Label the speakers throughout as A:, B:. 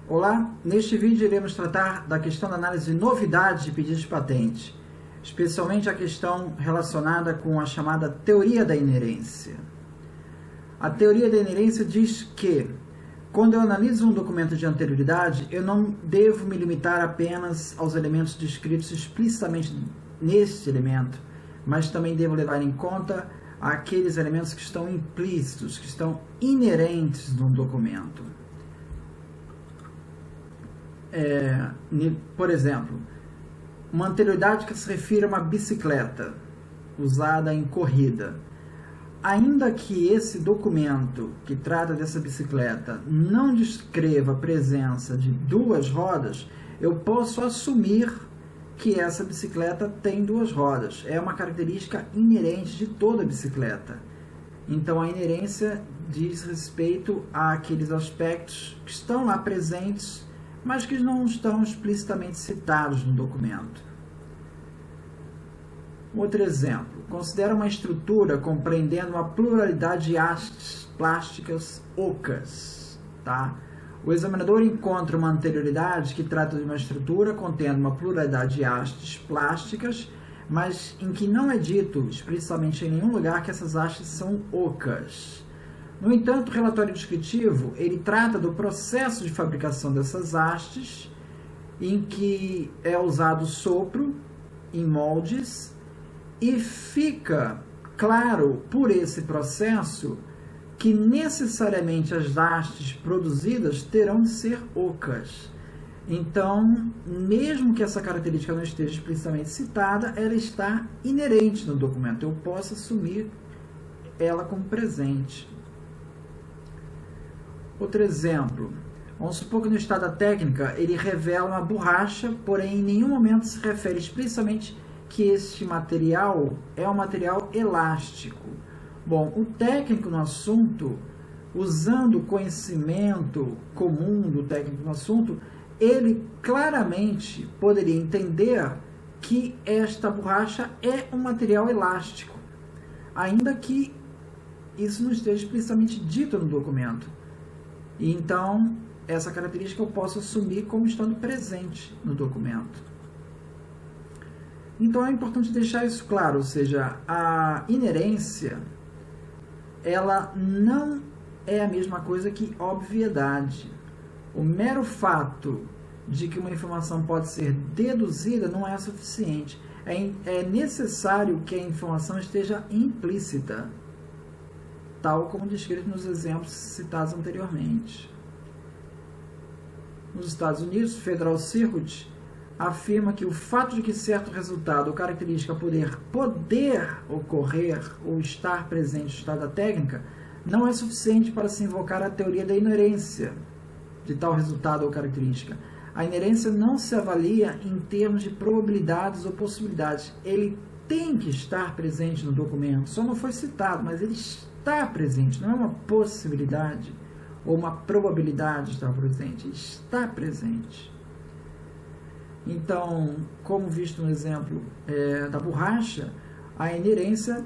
A: Olá, neste vídeo iremos tratar da questão da análise de novidades de pedidos de patente, especialmente a questão relacionada com a chamada teoria da inerência. A teoria da inerência diz que, quando eu analiso um documento de anterioridade, eu não devo me limitar apenas aos elementos descritos explicitamente neste elemento, mas também devo levar em conta aqueles elementos que estão implícitos, que estão inerentes no documento. Por exemplo, uma anterioridade que se refere a uma bicicleta usada em corrida. Ainda que esse documento que trata dessa bicicleta não descreva a presença de duas rodas, eu posso assumir que essa bicicleta tem duas rodas. É uma característica inerente de toda bicicleta. Então a inerência diz respeito àqueles aspectos que estão lá presentes, mas que não estão explicitamente citados no documento. Outro exemplo, considera uma estrutura compreendendo uma pluralidade de hastes plásticas ocas. Tá? O examinador encontra uma anterioridade que trata de uma estrutura contendo uma pluralidade de hastes plásticas, mas em que não é dito explicitamente em nenhum lugar que essas hastes são ocas. No entanto, o relatório descritivo, ele trata do processo de fabricação dessas hastes, em que é usado sopro em moldes, e fica claro por esse processo que necessariamente as hastes produzidas terão de ser ocas. Então, mesmo que essa característica não esteja explicitamente citada, ela está inerente no documento. Eu posso assumir ela como presente. Outro exemplo, vamos supor que no estado da técnica ele revela uma borracha, porém em nenhum momento se refere explicitamente que este material é um material elástico. Bom, o técnico no assunto, usando o conhecimento comum do técnico no assunto, ele claramente poderia entender que esta borracha é um material elástico, ainda que isso não esteja explicitamente dito no documento. E então, essa característica eu posso assumir como estando presente no documento. Então, é importante deixar isso claro, ou seja, a inerência, ela não é a mesma coisa que obviedade. O mero fato de que uma informação pode ser deduzida não é suficiente. É necessário que a informação esteja implícita, tal como descrito nos exemplos citados anteriormente. Nos Estados Unidos, o Federal Circuit afirma que o fato de que certo resultado ou característica poder ocorrer ou estar presente no estado da técnica não é suficiente para se invocar a teoria da inerência de tal resultado ou característica. A inerência não se avalia em termos de probabilidades ou possibilidades. Ele tem que estar presente no documento, só não foi citado, mas ele está presente, não é uma possibilidade ou uma probabilidade de estar presente, ele está presente. Então, como visto no exemplo da borracha, a inerência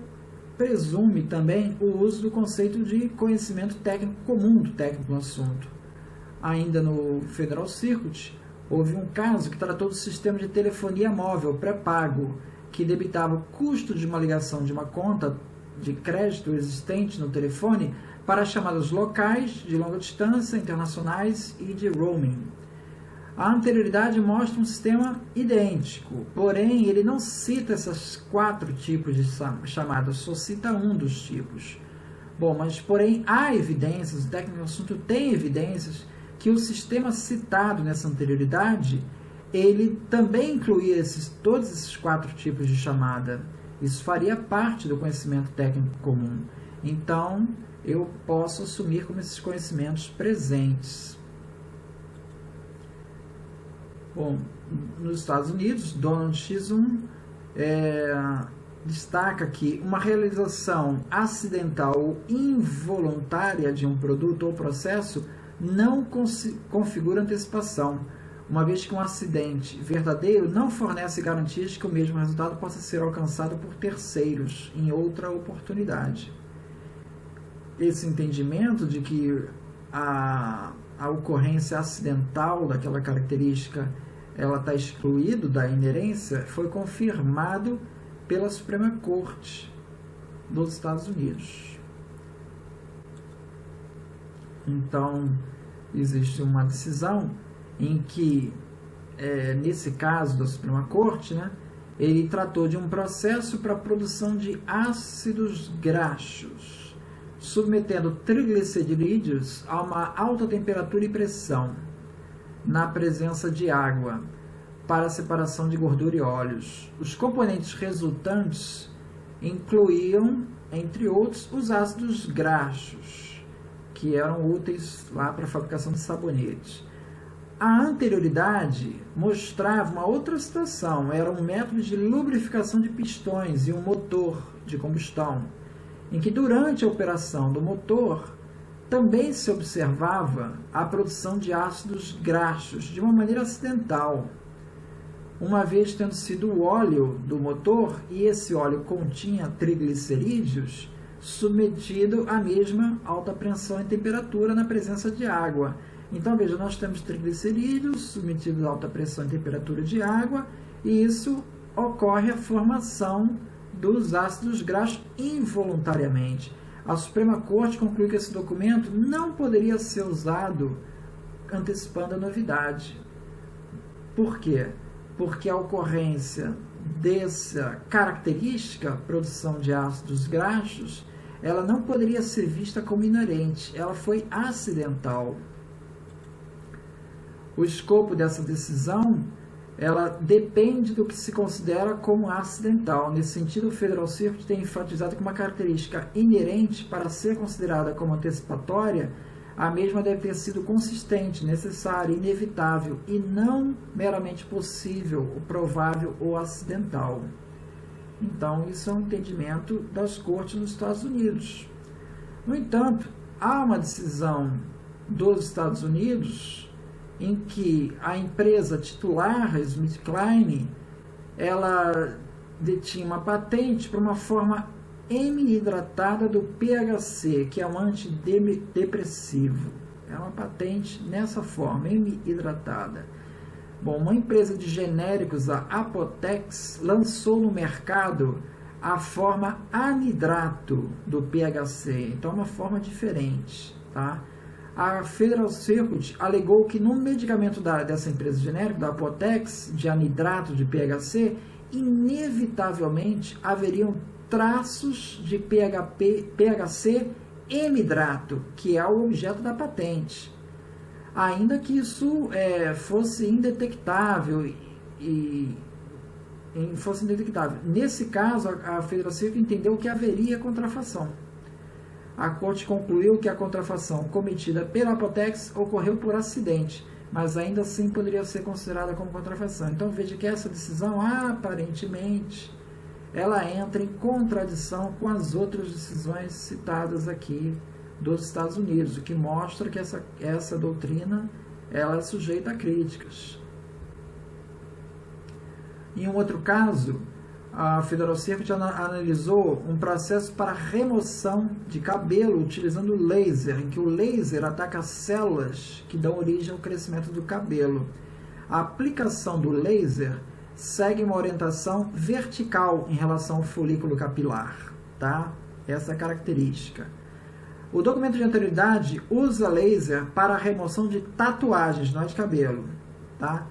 A: presume também o uso do conceito de conhecimento técnico comum do técnico no assunto. Ainda no Federal Circuit, houve um caso que tratou do sistema de telefonia móvel pré-pago, que debitava o custo de uma ligação de uma conta de crédito existente no telefone para chamadas locais, de longa distância, internacionais e de roaming. A anterioridade mostra um sistema idêntico, porém ele não cita esses 4 tipos de chamadas, só cita um dos tipos. Bom, mas porém há evidências, o técnico do assunto tem evidências que o sistema citado nessa anterioridade, ele também incluía todos esses 4 tipos de chamada. Isso faria parte do conhecimento técnico comum. Então, eu posso assumir como esses conhecimentos presentes. Bom, nos Estados Unidos, Donald Chisholm destaca que uma realização acidental ou involuntária de um produto ou processo não configura antecipação, uma vez que um acidente verdadeiro não fornece garantias de que o mesmo resultado possa ser alcançado por terceiros em outra oportunidade. Esse entendimento de que a a ocorrência acidental daquela característica ela está excluído da inerência, foi confirmado pela Suprema Corte dos Estados Unidos. Então, existe uma decisão em que, nesse caso da Suprema Corte, né, ele tratou de um processo para a produção de ácidos graxos, submetendo triglicerídeos a uma alta temperatura e pressão, na presença de água, para a separação de gordura e óleos. Os componentes resultantes incluíam, entre outros, os ácidos graxos, que eram úteis lá para a fabricação de sabonetes. A anterioridade mostrava uma outra situação, era um método de lubrificação de pistões e um motor de combustão, em que durante a operação do motor também se observava a produção de ácidos graxos de uma maneira acidental, uma vez tendo sido o óleo do motor, e esse óleo continha triglicerídeos, submetido à mesma alta pressão e temperatura na presença de água. Então, veja, nós temos triglicerídeos submetidos a alta pressão e temperatura de água, e isso ocorre a formação dos ácidos graxos involuntariamente. A Suprema Corte concluiu que esse documento não poderia ser usado antecipando a novidade. Por quê? Porque a ocorrência dessa característica, produção de ácidos graxos, ela não poderia ser vista como inerente, ela foi acidental. O escopo dessa decisão, ela depende do que se considera como acidental. Nesse sentido, o Federal Circuit tem enfatizado que uma característica inerente, para ser considerada como antecipatória, a mesma deve ter sido consistente, necessária, inevitável e não meramente possível, provável ou acidental. Então, isso é um entendimento das cortes nos Estados Unidos. No entanto, há uma decisão dos Estados Unidos em que a empresa titular, a SmithKline, ela detinha uma patente para uma forma hemihidratada do PHC, que é um antidepressivo. É uma patente nessa forma, hemihidratada. Bom, uma empresa de genéricos, a Apotex, lançou no mercado a forma anidrato do PHC, então é uma forma diferente, tá? A Federal Circuit alegou que no medicamento dessa empresa genérica, da Apotex, de anidrato de PHC, inevitavelmente haveriam traços de PHC hemidrato, que é o objeto da patente, ainda que isso fosse indetectável fosse indetectável. Nesse caso, a Federal Circuit entendeu que haveria contrafação. A Corte concluiu que a contrafação cometida pela Apotex ocorreu por acidente, mas ainda assim poderia ser considerada como contrafação. Então veja que essa decisão, aparentemente, ela entra em contradição com as outras decisões citadas aqui dos Estados Unidos, o que mostra que essa doutrina ela é sujeita a críticas. Em um outro caso, a Federal Circuit analisou um processo para remoção de cabelo utilizando laser, em que o laser ataca as células que dão origem ao crescimento do cabelo. A aplicação do laser segue uma orientação vertical em relação ao folículo capilar, tá? Essa é a característica. O documento de anterioridade usa laser para a remoção de tatuagens, não de cabelo, tá?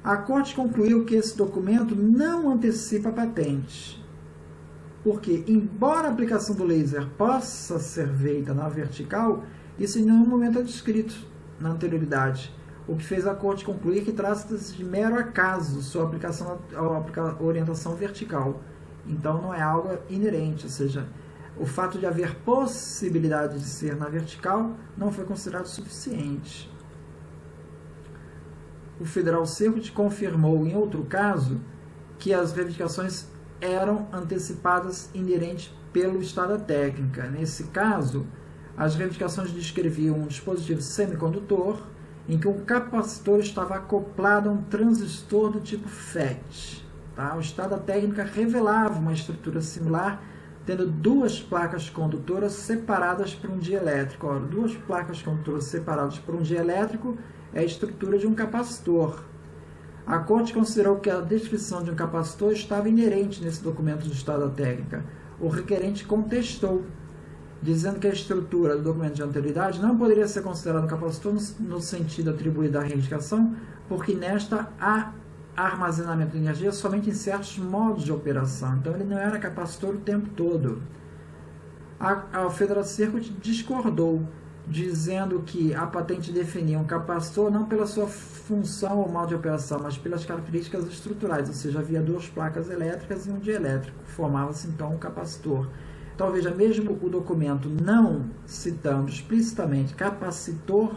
A: A Corte concluiu que esse documento não antecipa a patente, porque, embora a aplicação do laser possa ser feita na vertical, isso em nenhum momento é descrito na anterioridade, o que fez a Corte concluir que trata-se de mero acaso sua aplicação à orientação vertical. Então, não é algo inerente, ou seja, o fato de haver possibilidade de ser na vertical não foi considerado suficiente. O Federal Circuit confirmou, em outro caso, que as reivindicações eram antecipadas inerentes pelo estado da técnica. Nesse caso, as reivindicações descreviam um dispositivo semicondutor em que um capacitor estava acoplado a um transistor do tipo FET. Tá? O estado da técnica revelava uma estrutura similar tendo duas placas condutoras separadas por um dielétrico. Ora, duas placas condutoras separadas por um dielétrico é a estrutura de um capacitor. A Corte considerou que a descrição de um capacitor estava inerente nesse documento de estado da técnica. O requerente contestou, dizendo que a estrutura do documento de anterioridade não poderia ser considerada um capacitor no sentido atribuído à reivindicação, porque nesta há armazenamento de energia somente em certos modos de operação. Então, ele não era capacitor o tempo todo. A Federal Circuit discordou, dizendo que a patente definia um capacitor não pela sua função ou modo de operação, mas pelas características estruturais, ou seja, havia duas placas elétricas e um dielétrico. Formava-se, então, um capacitor. Então, veja, mesmo o documento não citando explicitamente capacitor,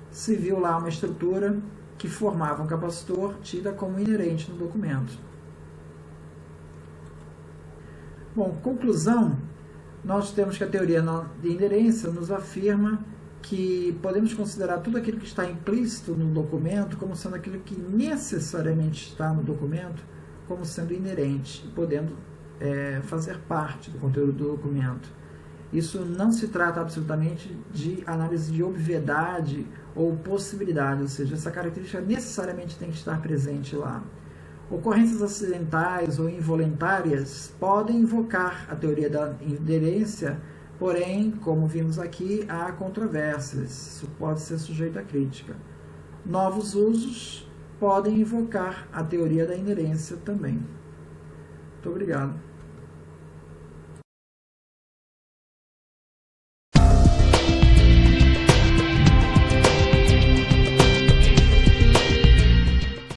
A: se viu lá uma estrutura que formava um capacitor tida como inerente no documento. Bom, conclusão, nós temos que a teoria de inerência nos afirma que podemos considerar tudo aquilo que está implícito no documento como sendo aquilo que necessariamente está no documento como sendo inerente, podendo fazer parte do conteúdo do documento. Isso não se trata absolutamente de análise de obviedade ou possibilidade, ou seja, essa característica necessariamente tem que estar presente lá. Ocorrências acidentais ou involuntárias podem invocar a teoria da inerência, porém, como vimos aqui, há controvérsias, isso pode ser sujeito a crítica. Novos usos podem invocar a teoria da inerência também. Muito obrigado.